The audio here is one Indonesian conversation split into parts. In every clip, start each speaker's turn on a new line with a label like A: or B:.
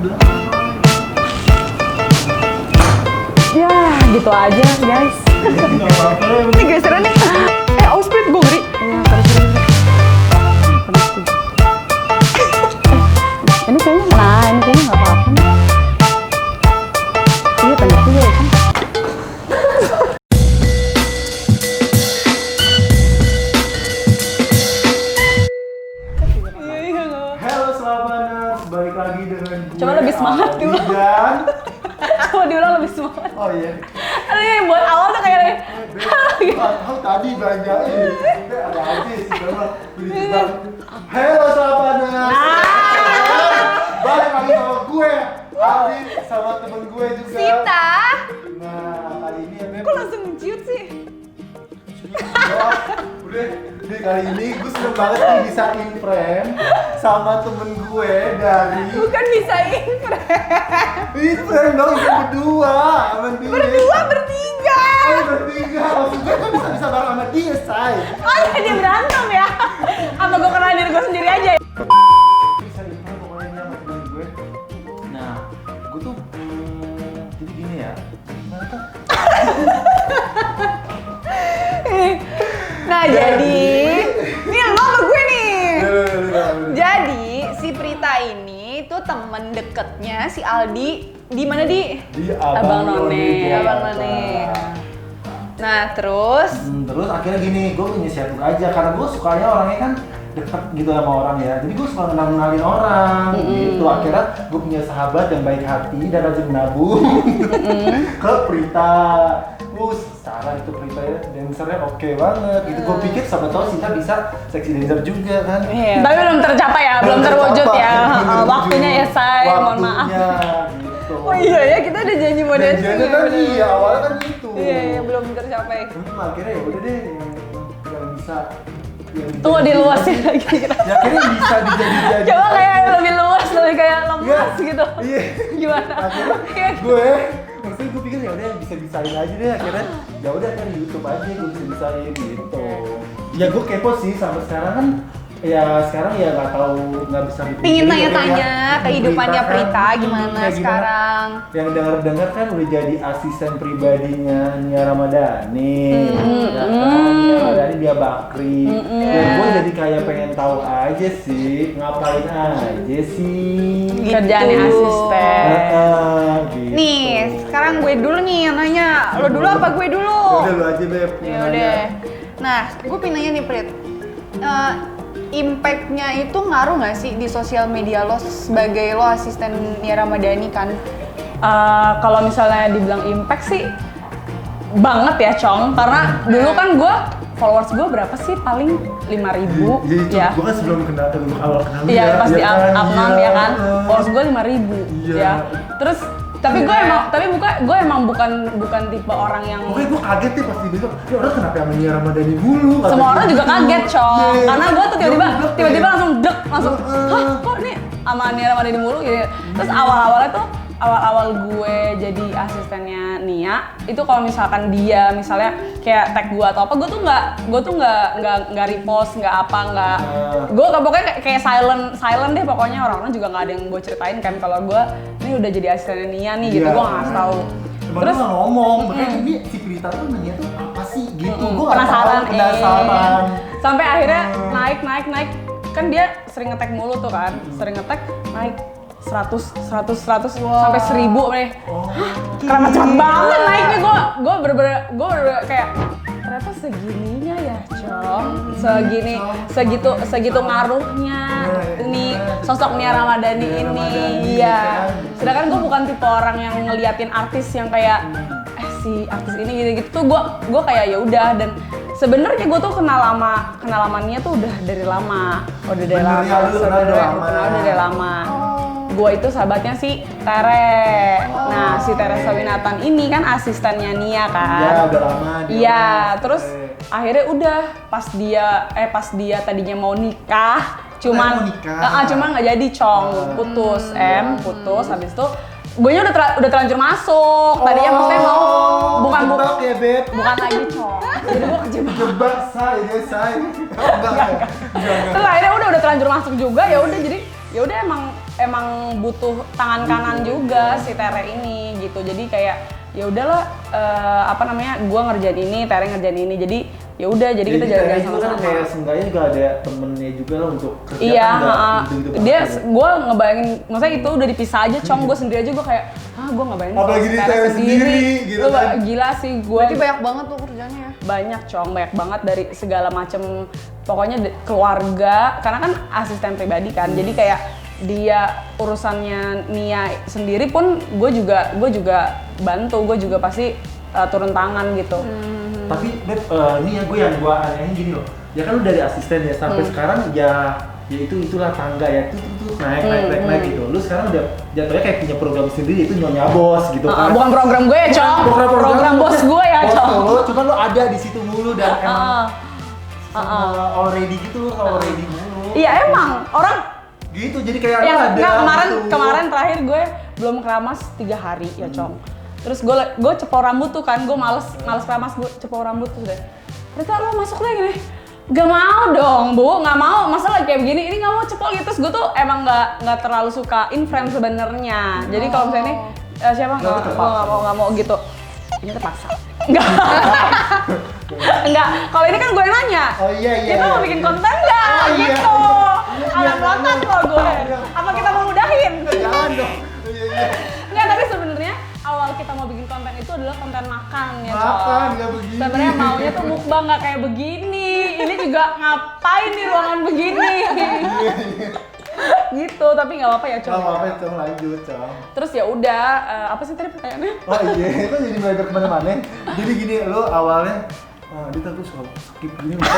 A: udah.
B: Ya, gitu aja guys.
A: Nggak apa-apa ya.
B: Ini geseran nih. Ausprit gue ngeri. Iya, terus. Ini kayaknya, ini kayaknya nggak apa-apa nih. Iya, tanda juga ya kan.
A: Halo Selabaners, balik lagi dengan gue.
B: Coba lebih semangat dulu.
A: Dan
B: Coba diulang lebih semangat.
A: oh iya.
B: Aduh, yang buat awal tuh kayak
A: Tadi belanja ini ada aja sih kalau ini juga. Halo Selabaners. Balik lagi sama gue, Aldi sama temen gue juga.
B: Sita.
A: Nah, kali ini ya Beb.
B: Kok langsung menciut sih?
A: Udah kali ini gue seneng banget nih bisa in-frame sama temen gue dari
B: Bukan bisa
A: in-frame dong, kita berdua sama dia.
B: Berdua, bertiga.
A: Oh bertiga, maksud gue kan bisa bareng sama dia, say.
B: Oh iya, dia berantem ya? Apa gue kenal diri gue sendiri aja ya?
A: Bisa in-frame pokoknya ini sama temen gue. Nah, gue tuh jadi gini ya. Gimana tuh?
B: Nah jadi, ini lo sama gue nih. Jadi si Prita ini tuh temen deketnya si Aldi. Di mana di?
A: Di
B: Abang None.
A: Jakarta.
B: Abang None. Nah terus?
A: Terus akhirnya gini, gue inisiatif aja karena gue sukanya orangnya kan deket gitu sama orang ya. Jadi gue suka kenalin orang gitu. Akhirnya gue punya sahabat yang baik hati dan rajin menabung ke Prita. Secara itu Prita ya, dancernya oke banget gitu. Gue pikir siapa tahu Sinta bisa seksi dancer juga kan.
B: Iya. Tapi belum tercapai ya, belum terwujud ya. Waktunya ya say, mohon maaf.
A: Gitu.
B: Oh iya ya, kita udah janji mau dancing.
A: Janjiannya kan iya, awalnya kan gitu.
B: Iya, belum tercapai.
A: Akhirnya ya udah deh yang bisa.
B: Tunggu diluasin lagi.
A: Ya akhirnya bisa dijadi-jadi.
B: Coba kayak lebih luas, lebih kayak lemas gitu.
A: Iya.
B: Gimana?
A: Akhirnya gue, maksudnya gue pikir ya udah bisa-bisain aja deh. Akhirnya ya udah kan di YouTube aja gue bisa-bisain gitu. Ya gue kepo sih sampai sekarang kan. Ya sekarang ya nggak tahu, nggak bisa dipungkiri.
B: Pingin tanya-tanya
A: ya,
B: kehidupannya Prita
A: kan,
B: gimana
A: kayak
B: sekarang.
A: Yang dengar-dengar kan udah jadi asisten pribadinya Nia Ramadhani, ya kan? Nia Ramadhani dia Bakri. Dan gue jadi kayak pengen tahu aja sih, ngapain aja sih.
B: Kerjaannya asisten.
A: Gitu.
B: Nih, sekarang gue dulu nih yang nanya. Lo dulu apa gue dulu?
A: Udah lu aja Beb.
B: Ya udah. Nah, gue pengen nanya nih Prit. Impact-nya itu ngaruh nggak sih di sosial media lo sebagai lo asisten Nia Ramadhani kan? Kalau misalnya dibilang impact sih banget ya Cong, karena dulu kan gue followers gue berapa sih, paling 5.000
A: Iya itu,
B: ya.
A: gue kan sebelum awal kenal dia.
B: Iya pas di upload ya kan,
A: Iya.
B: followers gue 5.000
A: Iya.
B: ya. Terus tapi gue emang bukan tipe orang yang
A: Pokoknya gue kaget nih pas dibilang, ya orang kenapa yang Nia Ramadhani mulu?
B: semua orang juga kaget Cong,
A: Iya.
B: karena gue tuh tiba-tiba langsung dek, langsung
A: Heeh.
B: hah kok nih sama Nia Ramadhani mulu gitu. Terus awal-awal gue jadi asistennya Nia itu kalau misalkan dia misalnya kayak tag gue atau apa, gue tuh nggak repost, nggak gue pokoknya kayak silent deh, pokoknya orang-orang juga nggak ada yang gue ceritain kan kalau gue ini udah jadi asistennya Nia nih gitu, gue nggak ngasih tahu.
A: Terus ngomong, makanya ini si Prita tuh nanya tuh apa sih gitu, gue
B: penasaran. Sampai akhirnya naik kan dia sering nge-tag mulu tuh kan, sering nge-tag naik 100 sampai 1000 nih. Karena cepet banget naiknya, gue bener-bener kayak ternyata segininya ya Cong, segitu ngaruhnya ini sosok Nia Ramadhani ini. Iya, sedangkan gue bukan tipe orang yang ngeliatin artis yang kayak si artis ini gitu, gue kayak ya udah. Dan sebenarnya gue tuh kenal sama Nia tuh udah dari lama, dari lama. Gue itu sahabatnya si Tere. Nah, si Tere Sawinatan ini kan asistennya Nia kan.
A: Ya, udah lama dia.
B: Iya, terus akhirnya udah pas dia tadinya mau nikah, cuman nggak jadi Cong, putus habis itu gue udah terlanjur masuk. Tadinya maksudnya mau bukan
A: ya, Beb.
B: bukan lagi Cong. Jadi gue
A: Kejebak say. Enggak.
B: Terus akhirnya udah terlanjur masuk juga, ya udah jadi ya udah emang emang butuh tangan kanan juga si Tere ini gitu. Jadi kayak ya udahlah gue ngerjain ini, Tere ngerjain ini. Jadi ya udah, jadi kita jalan-jalan sama-sama.
A: Kan kayak seenggaknya juga ada temennya juga lah untuk kerja.
B: Iya, dia
A: ya.
B: gue ngebayangin, maksudnya itu udah dipisah aja, gue sendiri aja gue kayak, gue ngebayangin
A: apalagi di Tere sendiri gitu kan.
B: Gila sih gue.
C: Berarti banyak banget tuh kerjanya ya?
B: Banyak banyak banget dari segala macem, pokoknya keluarga, karena kan asisten pribadi kan, jadi kayak dia urusannya Nia sendiri pun gue juga bantu, gue juga pasti turun tangan gitu.
A: Tapi Beb, ini ya gue anehin gini loh, ya kan lu dari asisten ya sampai sekarang ya itulah tangga ya, tuh naik gitu. Lu sekarang udah jatuhnya kayak punya program sendiri, itu Nyonya Bos gitu kan.
B: Bukan program gue ya, Cong. Program bos gue ya, Cong.
A: Cuma lu ada di situ mulu dan emang already gitu, already mulu.
B: Iya emang orang
A: gitu, jadi kayak
B: ya,
A: lu ada
B: kemarin terakhir gue belum keramas 3 hari ya, Cong. Terus gue cepol rambut tuh kan, gue males keramas, gue cepol rambut tuh deh. Rita lo masuk lagi nih. Gak mau dong, Bu, gak mau. Masa lagi kayak begini, ini gak mau cepol gitu. Terus gue tuh emang gak terlalu suka in frame sebenarnya. Jadi kalau misalnya nih, siapa gak mau gitu. Ini terpaksa. Enggak, kalau ini kan gue yang nanya.
A: Oh iya.
B: Kita mau bikin konten nggak? Gitu. Alam lontar kalau gue. Apa kita mau mudahin?
A: Jangan dong. Iya.
B: Nggak, tapi sebenarnya awal kita mau bikin konten itu adalah konten makan ya,
A: Makan, nggak begini.
B: Sebenarnya maunya tuh mukbang nggak kayak begini. Ini juga ngapain di ruangan begini? Gitu, tapi nggak apa-apa ya, Cong.
A: Nggak apa-apa, Cong, lanjut, Cong.
B: Terus ya udah, apa sih tadi pertanyaannya?
A: Oh iya, itu jadi belajar kemana-mana. Jadi gini, lo awalnya Dit, aku suka skip gini lupa.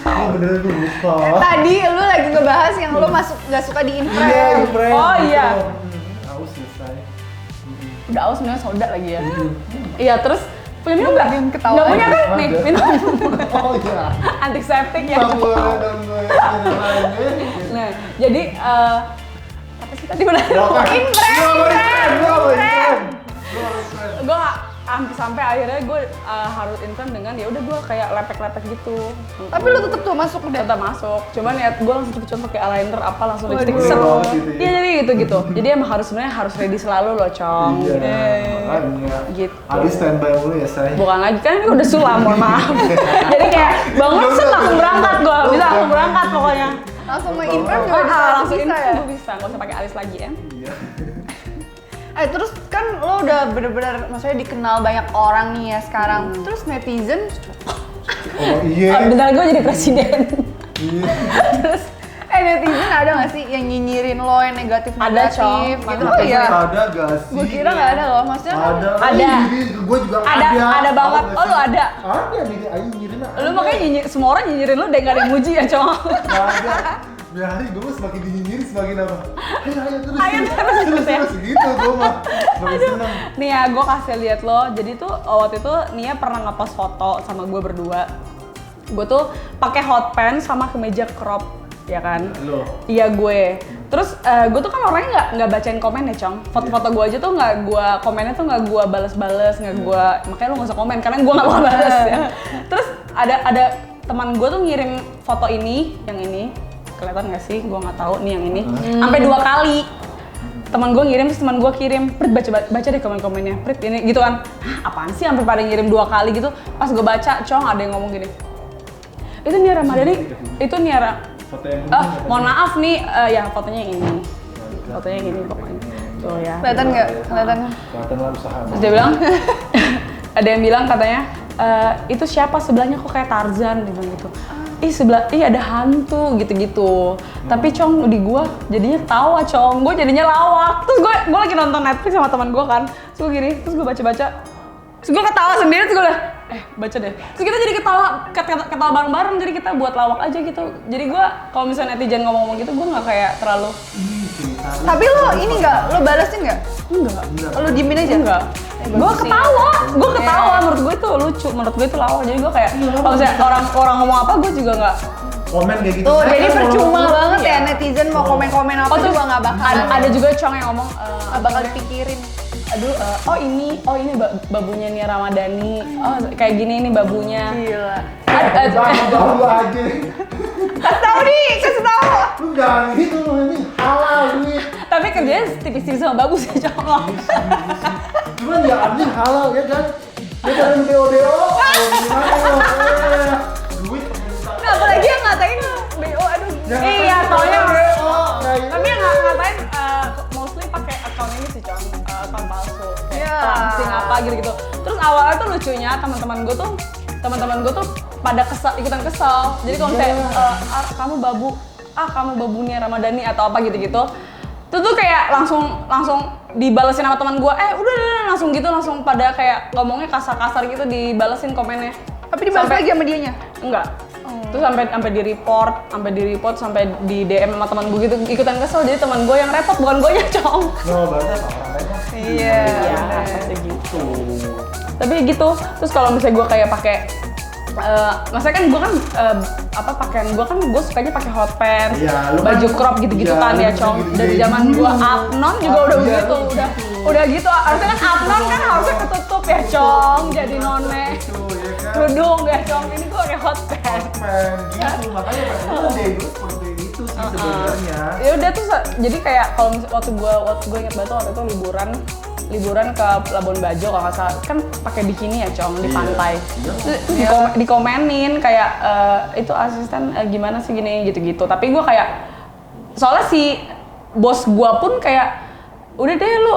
A: Oh beneran gue lupa.
C: Tadi lu lagi ngebahas yang lu gak suka di in frame.
A: Iya, in frame.
B: Oh iya.
A: Aus selesai.
B: Udah aus minum soda lagi ya. Iya, terus punya minum nggak?
C: Belum ketahuan.
B: Nggak punya kan?
A: Ada.
B: Nih, minum.
A: Oh iya.
B: Antiseptik ya.
A: Nggak boleh dong gue lainnya.
B: Nah, jadi apa sih tadi benar?
A: In frame.
B: Gue sampai akhirnya gue harus in frame dengan ya udah gue kayak lepek-lepek gitu.
C: Tapi lu tetep tuh masuk udah.
B: Tetap masuk. Cuman ya gue langsung contoh pakai eyeliner apa langsung lipstick
A: Waduh,
B: set.
A: gitu ya.
B: Iya jadi gitu. Jadi emang sebenarnya harus ready selalu loh, Cong.
A: Iya, makanya.
B: Gitu.
A: Abis standby mulu ya, say.
B: Bukan lagi, kan ini udah sulam, mohon maaf. Jadi kayak bangun set langsung berangkat gue, bisa langsung berangkat pokoknya.
C: Langsung main in frame juga
B: Langsung in
C: bisa ya.
B: frame gue bisa, nggak usah pakai alis lagi ya.
A: Iya.
C: Terus kan lo udah bener-bener maksudnya dikenal banyak orang nih ya sekarang. Terus netizen
A: Oh iya.
B: Bentar gue jadi presiden.
A: Iya.
C: terus netizen ada gak sih yang nyinyirin lo yang negatif
B: Ada, Cong.
C: gitu?
B: Ada.
C: Oh iya.
A: Ada gak sih?
C: Gue kira gak ada loh, maksudnya kan
A: Ada.
B: Ada.
A: Gue juga ada.
B: Ada banget.
A: Tahu
B: Oh
A: gak
B: lu
A: sih?
B: ada?
A: Ada nih, ayo nyirin.
B: Lu makanya semua orang nyinyirin lu deh, gak ada yang muji ya, Cong.
A: Gak ada. Biarin gue mah semakin dinyinyirin semakin apa? Ayo terus.
B: Ayo terus ya.
A: Gitu gue mah. Semakin seneng.
B: Nih ya, gue kasih lihat lo. Jadi tuh waktu itu Nia pernah ngepost foto sama gue berdua. Gue tuh pakai hot pants sama kemeja crop, ya kan?
A: Lo.
B: Iya gue. Terus gue tuh kan orangnya nggak bacain komen ya, Cong. Foto-foto gue aja tuh nggak gue komennya tuh nggak gue bales-bales, nggak gue, makanya lo nggak usah komen karena gue nggak mau balas ya. Terus ada teman gue tuh ngirim foto ini, yang ini kelihatan nggak sih? Gue nggak tahu nih yang ini. Sampai 2 kali. Teman gue ngirim, terus teman gue kirim, Prit baca deh komen-komennya, Prit ini gitu kan. Hah, apaan sih sampai pada ngirim 2 kali gitu? Pas gue baca, Cong, ada yang ngomong gini. Itu Nia Ramadhani, itu Nia
A: Foto yang
B: mohon maaf nih, ya fotonya yang ini. Fotonya yang ini pokoknya. Tuh ya.
C: kelihatan nggak? Kelihatan.
A: Kelihatan lah usaha.
B: Terus dia bilang, ada yang bilang katanya, itu siapa sebelahnya kok kayak Tarzan, dia bilang gitu. Ih ada hantu gitu-gitu. Tapi Cong di gua jadinya ketawa, Cong. Gua jadinya lawak. Terus gua lagi nonton Netflix sama teman gua kan. Terus gua gini, terus gua baca-baca. Terus gua ketawa sendiri, terus gua udah baca deh. Terus kita jadi ketawa bareng-bareng, jadi kita buat lawak aja gitu. Jadi gua kalau misalnya netizen ngomong-ngomong gitu, gua nggak kayak terlalu
C: Tapi lo ini nggak? Lo balesin nggak?
B: enggak.
C: Lo diemin aja?
B: Enggak. Gue ketawa, menurut gue itu lucu, menurut gue itu lawak. Jadi gue kayak kalau misalnya orang ngomong apa, gue juga nggak.
A: Komen kayak gitu.
C: Tuh,
A: Saya
C: jadi
A: kan
C: percuma
A: kalau-
C: banget ya
B: Iya.
C: netizen mau komen-komen apa juga nggak bakal.
B: Ada juga Cong yang ngomong,
C: Nggak bakal dipikirin.
B: aduh, oh ini babunya Nia Ramadhani, oh kayak gini ini babunya.
C: Gila.
A: Babu aja.
C: Kasih tahu.
A: Lu jangan gitu lu, ini halal duit.
B: Tapi kerjanya tipis-tipis sama bagus ya cowok.
A: Cuman ya anjing halal ya kan? Ya jangan BO-BO. Duit.
C: Nah, apalagi yang ngatain BO, aduh.
B: Iya, soalnya
A: BO.
B: tapi yang ngatain mostly pakai account ini sih cowok, account palsu.
C: Iya.
B: Langsing apa gitu-gitu. Terus awalnya tuh lucunya teman-teman gue tuh pada ikutan kesel. Jadi kalau misalnya kamu babu nih Ramadhani atau apa gitu-gitu. Itu tuh kayak langsung dibalesin sama teman gue. Udah langsung pada kayak ngomongnya kasar-kasar gitu, dibalesin komennya.
C: Tapi dibalas lagi sama dianya?
B: Enggak. Terus sampai di report, sampai di DM sama teman gue gitu, ikutan kesel. Jadi teman gue yang repot, bukan gue nya cong.
A: No, berarti apa orang lain mah?
C: Iya.
B: Pasti gitu. Tapi gitu. Terus kalau misalnya gue kayak pakai maksudnya kan gue kan pakaian gue sukanya pakai hot pants,
A: Iya, lu
B: baju
A: kan-
B: crop gitu-gitu
A: iya,
B: kan
A: lu
B: ya
A: bisa
B: cong.
A: gitu-gitu
B: Dari
A: dari
B: zaman
A: dulu.
B: gue upnon juga udah
A: Iya,
B: begitu,
A: lu
B: udah gitu. Harusnya kan upnon kan harusnya ketutup ya cong, jadi none.
A: Gitu, ya kan?
B: Kerudung ya cong, ini gue pakai hot pants.
A: Pen gitu, makanya pas itu deh gue seperti itu sih sebenarnya.
B: Ya udah tuh jadi kayak kalau waktu gue inget banget waktu itu liburan ke Labuan Bajo kalau nggak salah, kan pakai bikini ya cong di
A: Iya.
B: pantai.
A: Iya.
B: Terus dikomenin kayak itu asisten gimana sih gini gitu-gitu. Tapi gue kayak soalnya si bos gue pun kayak udah deh lu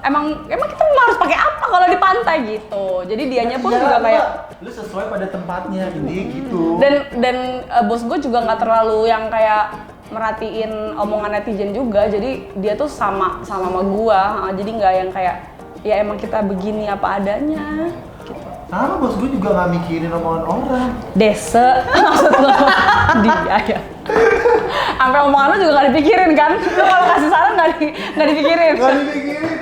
B: emang kita harus pakai apa kalau di pantai gitu. Jadi dianya pun
A: Ya,
B: juga kayak
A: lu sesuai pada tempatnya gitu.
B: dan bos gue juga nggak terlalu yang kayak merhatiin omongan netizen juga, jadi dia tuh sama gua, jadi nggak yang kayak ya emang kita begini apa adanya gitu.
A: Sama bos gue juga nggak mikirin omongan orang.
B: Dese maksud lo dia ya. Sampai omongan lu juga nggak dipikirin kan? Lu kalau kasih saran nggak dipikirin.
A: Nggak dipikirin,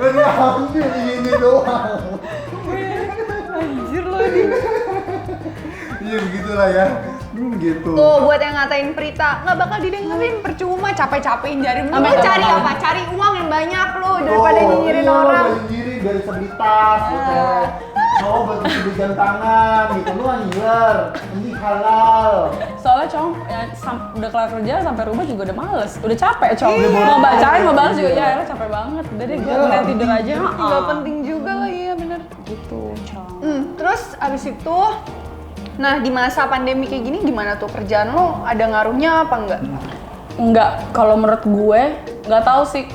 A: nggak diambil ini doang.
C: Anjir lo ini.
A: Iya begitulah ya. Gitu.
C: Tuh buat yang ngatain Prita, nggak bakal didengerin, percuma capek-capekin jari lu.
B: Sampai
C: Lu cari
B: kapan?
C: apa? Cari uang yang banyak lu daripada nyinyirin
A: iya,
C: orang.
A: nyinyirin dari beli tas, cowok buat beli jam tangan, gitu lu anjir, ini halal.
B: Soalnya cong ya, udah kelar kerja sampai rumah juga udah males, udah capek cong.
A: Iya,
B: Mau bacain mau balas juga
A: iya.
B: ya, capek banget. Udah deh gue
A: Iya,
B: mending tidur aja.
C: Nggak penting juga lah, iya bener.
B: Gitu cong.
C: Terus abis itu, nah di masa pandemi kayak gini gimana tuh kerjaan lo? Ada ngaruhnya apa enggak?
B: Enggak, kalau menurut gue nggak tahu sih.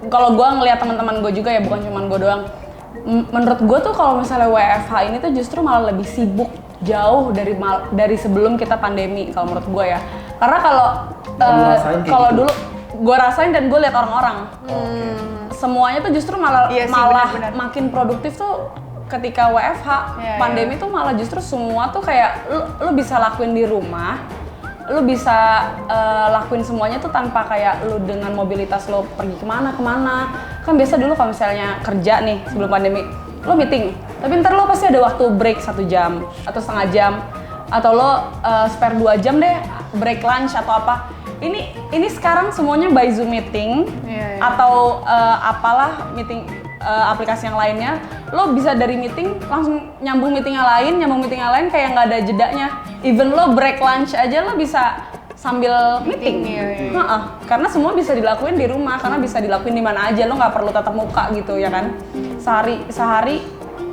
B: Kalau gue ngelihat teman-teman gue juga ya, bukan cuma gue doang. Menurut gue tuh kalau misalnya WFH ini tuh justru malah lebih sibuk jauh dari sebelum kita pandemi kalau menurut gue ya. Karena
A: ngerasain kayak
B: kalau
A: gitu?
B: dulu gue rasain dan gue lihat orang-orang, semuanya tuh justru malah
C: Iya sih,
B: malah
C: benar-benar.
B: makin produktif tuh ketika WFH.
C: Iya,
B: Pandemi tuh malah justru semua tuh kayak lu bisa lakuin di rumah, lu bisa lakuin semuanya tuh tanpa kayak lu dengan mobilitas lo pergi kemana. Kan biasa dulu kalau misalnya kerja nih sebelum pandemi, lo meeting, tapi ntar lo pasti ada waktu break 1 jam atau setengah jam, atau lo spare 2 jam deh break lunch atau apa. Ini sekarang semuanya by Zoom meeting.
C: Iya, iya.
B: Atau apalah meeting aplikasi yang lainnya, lo bisa dari meeting langsung nyambung meeting yang lain kayak nggak ada jedanya. Even lo break lunch aja lo bisa sambil meeting.
C: Iya.
B: Karena semua bisa dilakuin di rumah, karena bisa dilakuin di mana aja, lo nggak perlu tatap muka gitu ya kan. Sehari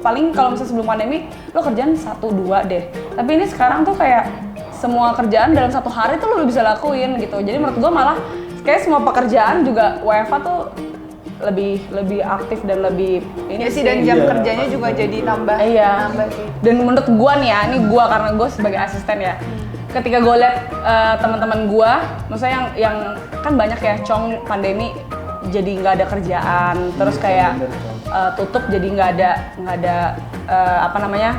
B: paling kalau misalnya sebelum pandemi lo kerjaan 1-2 deh. Tapi ini sekarang tuh kayak semua kerjaan dalam 1 hari tuh lo bisa lakuin gitu. Jadi menurut gue malah kayak semua pekerjaan juga WFH tuh lebih aktif dan lebih
C: Iya sih, dan jam
A: Iya,
C: kerjanya
A: pasti
C: juga
A: betul.
C: jadi nambah sih.
B: Dan menurut gua nih ya, ini gua karena gua sebagai asisten ya. Ketika gua lihat teman-teman gua, maksudnya yang kan banyak ya cong pandemi jadi nggak ada kerjaan, terus kayak tutup jadi nggak ada apa namanya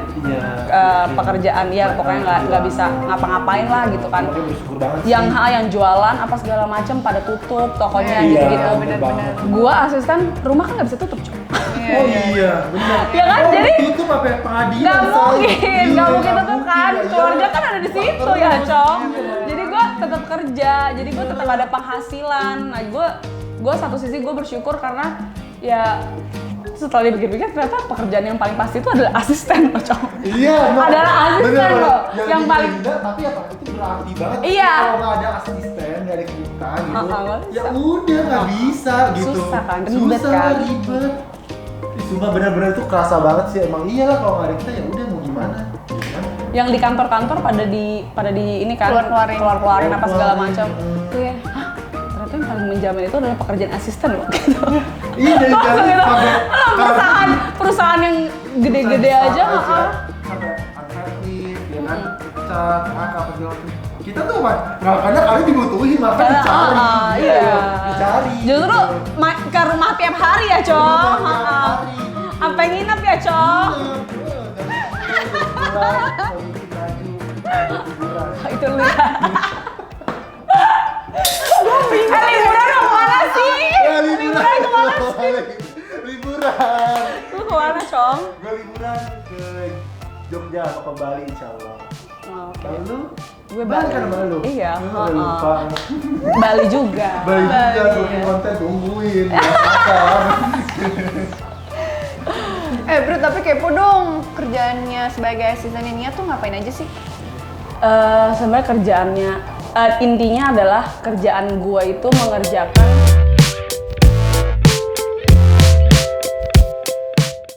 B: pekerjaan ya, pokoknya nggak bisa ngapa-ngapain lah gitu kan.
A: Makanya bersyukur banget sih.
B: Yang jualan apa segala macam pada tutup tokonya
A: Iya,
B: gitu-gitu.
C: bener-bener.
B: Gua asisten rumah kan nggak bisa tutup cong.
A: Oh iya, benar.
B: Ya kan, jadi
A: itu apa pengadilan?
B: nggak
A: say.
B: mungkin
A: Iya,
B: tutup kan,
A: iya.
B: keluarga kan ada di situ ya
A: Terus,
B: cong.
A: iya.
B: Jadi gue tetap kerja, jadi gue tetap ada penghasilan. Nah gue satu sisi gue bersyukur karena ya setelah dipikir-pikir ternyata pekerjaan yang paling pasti itu adalah asisten loh, Cong.
A: Iya,
B: Adalah asisten loh, yang paling
A: tapi apa itu berarti banget.
B: Iya.
A: Kalau nggak ada asisten dari kita gitu,
B: nggak
A: ya
B: bisa.
A: udah nggak bisa gitu.
B: Susah kan, ribet kan.
A: Ribet. Sumpah benar-benar itu kerasa banget sih. Emang iyalah kalau nggak ada kita ya udah mau gimana. Gitu kan?
B: Yang di kantor-kantor pada di ini kan
C: Keluar-keluarin.
B: apa segala
A: Keluar-keluarin.
B: macam. Tuh ya, hah, ternyata yang paling menjamin itu adalah pekerjaan asisten loh. Gitu.
A: Iya dari
B: Langsung
A: tadi
B: gitu.
A: pakai
B: Perusahaan yang gede-gede aja,
A: sampai unfair leave, ya kan, pecat, apa segala macam. Kita tuh nggak kadang kali dibutuhin maka dicari,
B: iya.
A: dicari.
B: Justru
A: gitu.
B: ke rumah tiap hari ya, Cong.
A: Rumah tiap hari.
B: Sampai nginep ya, Cong. Itu lu ya. Liburan mau kemana sih? Liburan kemana sih?
A: Liburan.
B: Lu kemana, Cong?
A: Gue liburan ke Jogja atau ke Bali insya Allah.
B: Oke.
A: Kalau lu?
B: Gue
A: Bali kan sama lu?
B: Iya,
A: Lu udah lupa.
B: Bali juga.
A: Bali juga, bikin konten tungguin.
C: Bro, tapi kepo dong, kerjaannya sebagai asistennya Nia tuh ngapain aja sih?
B: Sebenarnya kerjaannya intinya adalah kerjaan gue itu mengerjakan